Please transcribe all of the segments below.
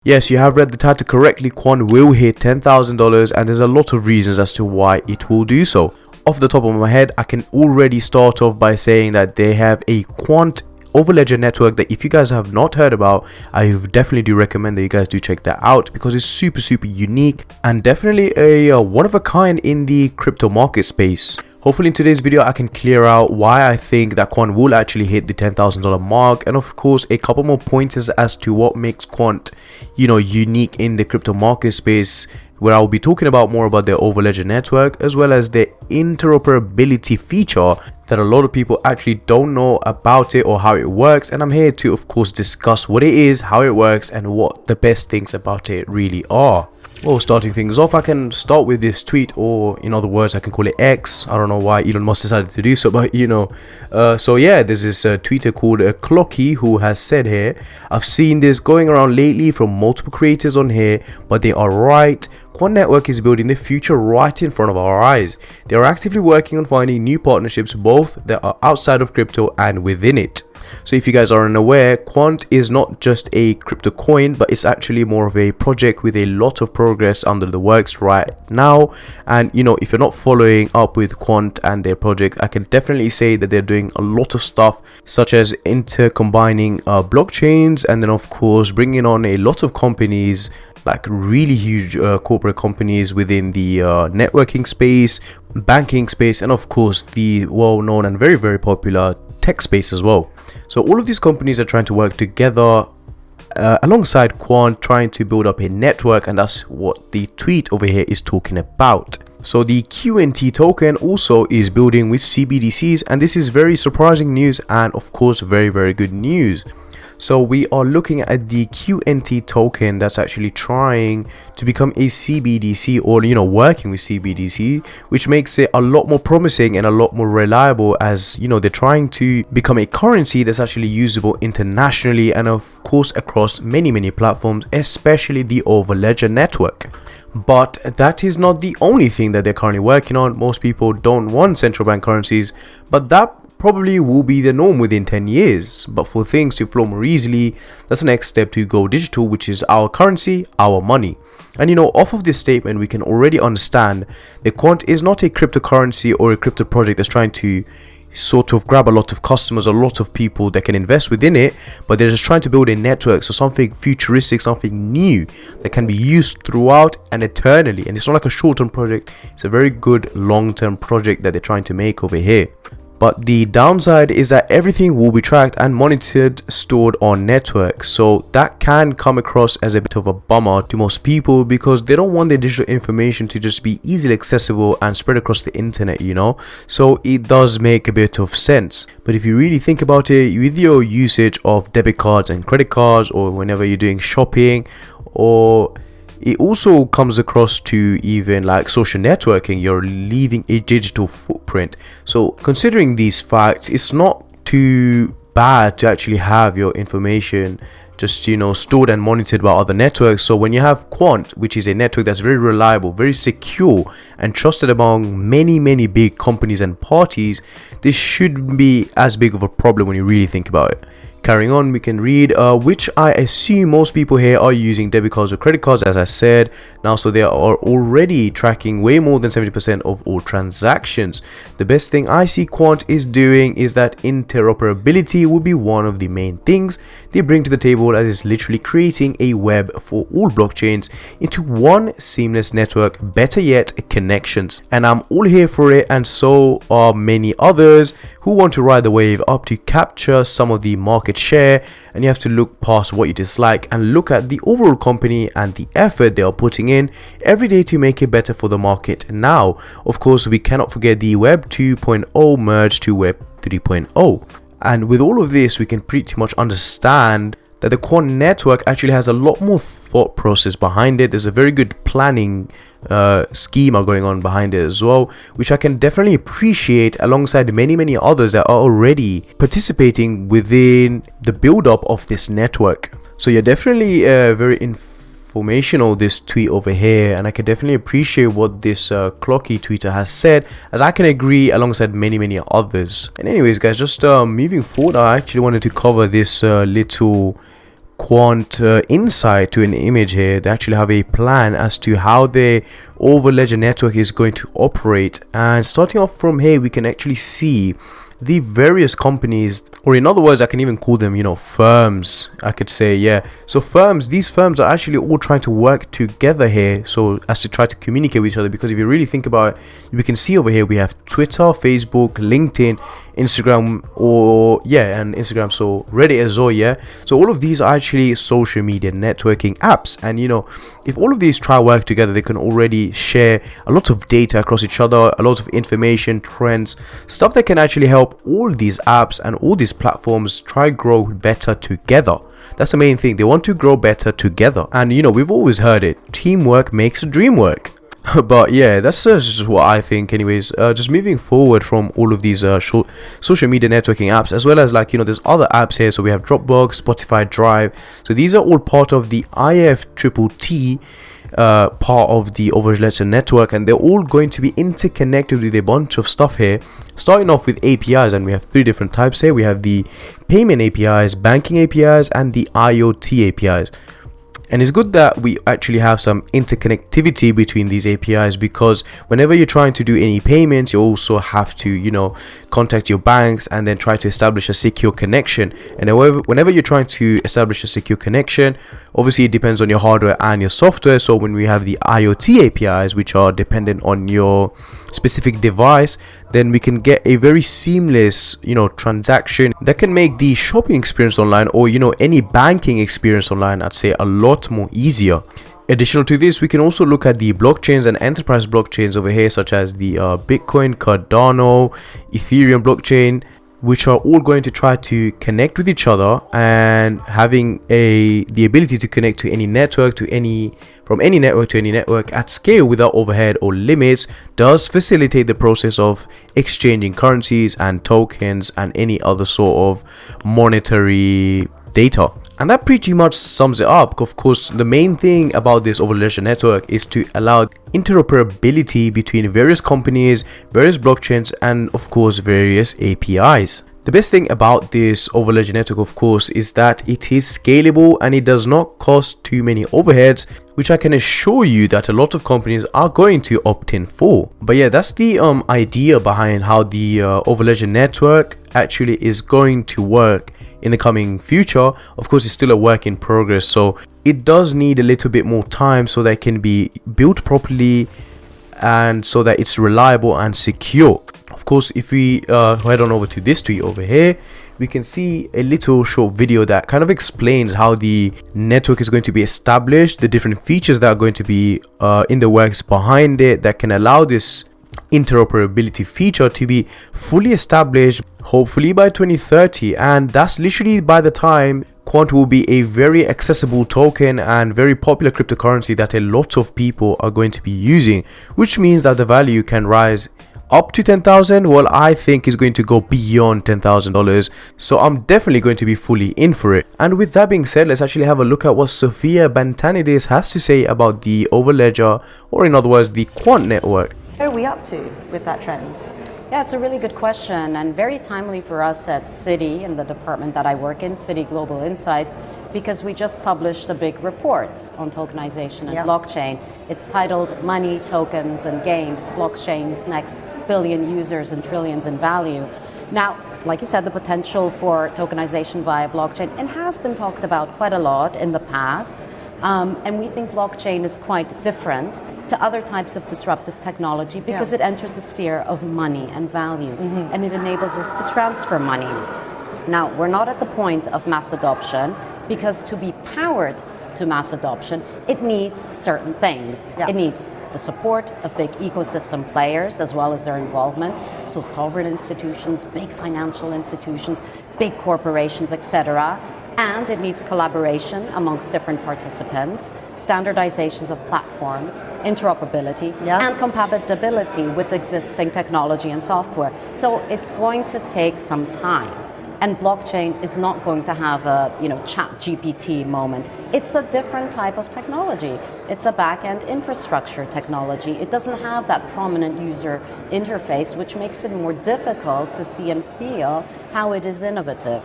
Yes, you have read the title correctly. Quant will hit $10,000 and there's a lot of reasons as to why it will do so. Off the top of my head, I can already start off by saying that they have a Quant Overledger network that if you guys have not heard about, I definitely do recommend that you guys do check that out because it's super unique and definitely a one of a kind in the crypto market space. Hopefully in today's video I can clear out why I think that Quant will actually hit the $10,000 mark, and of course a couple more pointers as to what makes Quant, unique in the crypto market space, where I'll be talking about more about their Overledger network as well as their interoperability feature that a lot of people actually don't know about it or how it works, and I'm here to of course discuss what it is, how it works, and what the best things about it really are. Well, starting things off, I can start with this tweet, or in other words, I can call it X. I don't know why Elon Musk decided to do so, but so yeah, there's this tweeter called Clocky who has said here, I've seen this going around lately from multiple creators on here, but they are right. Quant Network is building the future right in front of our eyes. They are actively working on finding new partnerships, both that are outside of crypto and within it. So if you guys are unaware, Quant is not just a crypto coin, but it's actually more of a project with a lot of progress under the works right now. And if you're not following up with Quant and their project, I can definitely say that they're doing a lot of stuff, such as intercombining blockchains, and then of course bringing on a lot of companies, like really huge corporate companies within the networking space, banking space, and of course the well-known and very popular tech space as well. So all of these companies are trying to work together alongside Quant, trying to build up a network, and that's what the tweet over here is talking about. So the QNT token also is building with CBDCs, and this is very surprising news and of course very good news. So we are looking at the QNT token that's actually trying to become a CBDC, or working with CBDC, which makes it a lot more promising and a lot more reliable, as they're trying to become a currency that's actually usable internationally and of course across many platforms, especially the Overledger network. But that is not the only thing that they're currently working on. Most people don't want central bank currencies, but that probably will be the norm within 10 years. But for things to flow more easily, that's the next step to go digital, which is our currency, our money. And off of this statement, we can already understand that Quant is not a cryptocurrency or a crypto project that's trying to sort of grab a lot of customers, a lot of people that can invest within it, but they're just trying to build a network, so something futuristic, something new that can be used throughout and eternally. And it's not like a short-term project, it's a very good long-term project that they're trying to make over here. But the downside is that everything will be tracked and monitored, stored on networks. So that can come across as a bit of a bummer to most people, because they don't want their digital information to just be easily accessible and spread across the internet, So it does make a bit of sense. But if you really think about it, with your usage of debit cards and credit cards, or whenever you're doing shopping, or it also comes across to even like social networking, you're leaving a digital footprint. So considering these facts, it's not too bad to actually have your information just stored and monitored by other networks. So when you have Quant, which is a network that's very reliable, very secure, and trusted among many big companies and parties, this shouldn't be as big of a problem when you really think about it. Carrying on, we can read, which I assume most people here are using debit cards or credit cards, as I said now, so they are already tracking way more than 70% of all transactions. The best thing I see Quant is doing is that interoperability will be one of the main things they bring to the table, as it's literally creating a web for all blockchains into one seamless network, better yet connections. And I'm all here for it, and so are many others who want to ride the wave up to capture some of the market share. And you have to look past what you dislike and look at the overall company and the effort they are putting in every day to make it better for the market. Now, of course, we cannot forget the Web 2.0 merge to Web 3.0. And with all of this, we can pretty much understand that the Quant network actually has a lot more thought process behind it. There's a very good planning schema going on behind it as well, which I can definitely appreciate, alongside many others that are already participating within the build-up of this network. So you're definitely very informational, this tweet over here, and I can definitely appreciate what this Clocky tweeter has said, as I can agree alongside many others. And anyways guys, just moving forward, I actually wanted to cover this little Quant Insight to an image here. They actually have a plan as to how their over ledger network is going to operate, and starting off from here we can actually see the various companies, or in other words I can even call them, firms, I could say. Yeah, so these firms are actually all trying to work together here so as to try to communicate with each other, because if you really think about it, we can see over here we have Twitter, Facebook, LinkedIn, Instagram, and Instagram, so Reddit as well. Yeah, so all of these are actually social media networking apps, and if all of these try work together, they can already share a lot of data across each other, a lot of information, trends, stuff that can actually help all these apps and all these platforms try grow better together. That's the main thing. They want to grow better together, and we've always heard it, teamwork makes the dream work. But yeah, that's just what I think anyways. Just moving forward from all of these short social media networking apps, as well as there's other apps here. So we have Dropbox, Spotify, Drive. So these are all part of the IFTTT part of the over-ledger network, and they're all going to be interconnected with a bunch of stuff here, starting off with APIs. And we have three different types here. We have the payment APIs, banking APIs, and the IoT APIs. And it's good that we actually have some interconnectivity between these APIs, because whenever you're trying to do any payments, you also have to, contact your banks and then try to establish a secure connection. And whenever you're trying to establish a secure connection, obviously it depends on your hardware and your software. So when we have the IoT APIs, which are dependent on your specific device, then we can get a very seamless transaction that can make the shopping experience online, or any banking experience online, I'd say, a lot more easier. Additional to this, we can also look at the blockchains and enterprise blockchains over here, such as the Bitcoin, Cardano, Ethereum blockchain, which are all going to try to connect with each other, and having the ability to connect to any network, from any network to any network at scale without overhead or limits, does facilitate the process of exchanging currencies and tokens and any other sort of monetary data. And that pretty much sums it up. Of course, the main thing about this over-ledger network is to allow interoperability between various companies, various blockchains, and of course various APIs. The best thing about this over-ledger network, of course, is that it is scalable and it does not cost too many overheads, which I can assure you that a lot of companies are going to opt in for. But yeah, that's the idea behind how the over-ledger network actually is going to work in the coming future. Of course, it's still a work in progress, so it does need a little bit more time so that it can be built properly and so that it's reliable and secure. Of course, if we head on over to this tweet over here, we can see a little short video that kind of explains how the network is going to be established, the different features that are going to be in the works behind it that can allow this interoperability feature to be fully established, hopefully by 2030. And that's literally by the time Quant will be a very accessible token and very popular cryptocurrency that a lot of people are going to be using, which means that the value can rise up to 10,000. Well, I think is going to go beyond $10,000, so I'm definitely going to be fully in for it. And with that being said, let's actually have a look at what Sophia Bantanidis has to say about the Overledger, or in other words, the Quant network. What are we up to with that trend? Yeah, it's a really good question, and very timely for us at Citi, in the department that I work in, Citi Global Insights, because we just published a big report on tokenization and blockchain. It's titled Money, Tokens and Games, Blockchain's Next Billion Users and Trillions in Value. Now, like you said, the potential for tokenization via blockchain, it has been talked about quite a lot in the past, and we think blockchain is quite different to other types of disruptive technology because it enters the sphere of money and value, and it enables us to transfer money. Now, we're not at the point of mass adoption, because to be powered to mass adoption, it needs certain things. It needs the support of big ecosystem players as well as their involvement, so sovereign institutions, big financial institutions, big corporations, etc. And it needs collaboration amongst different participants, standardizations of platforms, interoperability, and compatibility with existing technology and software. So it's going to take some time. And blockchain is not going to have a chat GPT moment. It's a different type of technology. It's a back-end infrastructure technology. It doesn't have that prominent user interface, which makes it more difficult to see and feel how it is innovative.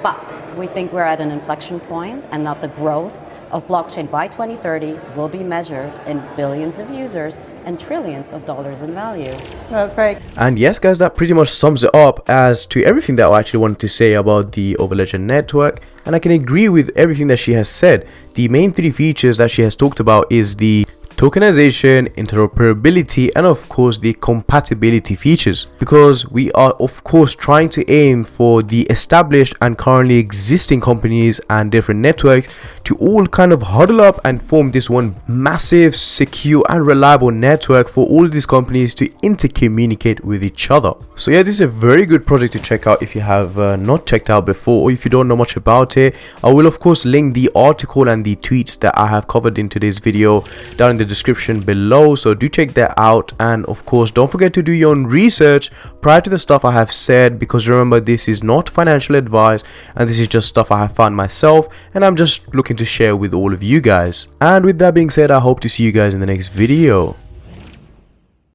But we think we're at an inflection point and that the growth of blockchain by 2030 will be measured in billions of users and trillions of dollars in value. That's very. And yes, guys, that pretty much sums it up as to everything that I actually wanted to say about the Overledger network. And I can agree with everything that she has said. The main three features that she has talked about is the tokenization, interoperability, and of course the compatibility features, because we are of course trying to aim for the established and currently existing companies and different networks to all kind of huddle up and form this one massive, secure and reliable network for all these companies to intercommunicate with each other. So yeah, this is a very good project to check out if you have not checked out before, or if you don't know much about it. I will of course link the article and the tweets that I have covered in today's video down in the description below, so do check that out. And of course don't forget to do your own research prior to the stuff I have said, because remember, this is not financial advice and this is just stuff I have found myself and I'm just looking to share with all of you guys. And with that being said, I hope to see you guys in the next video.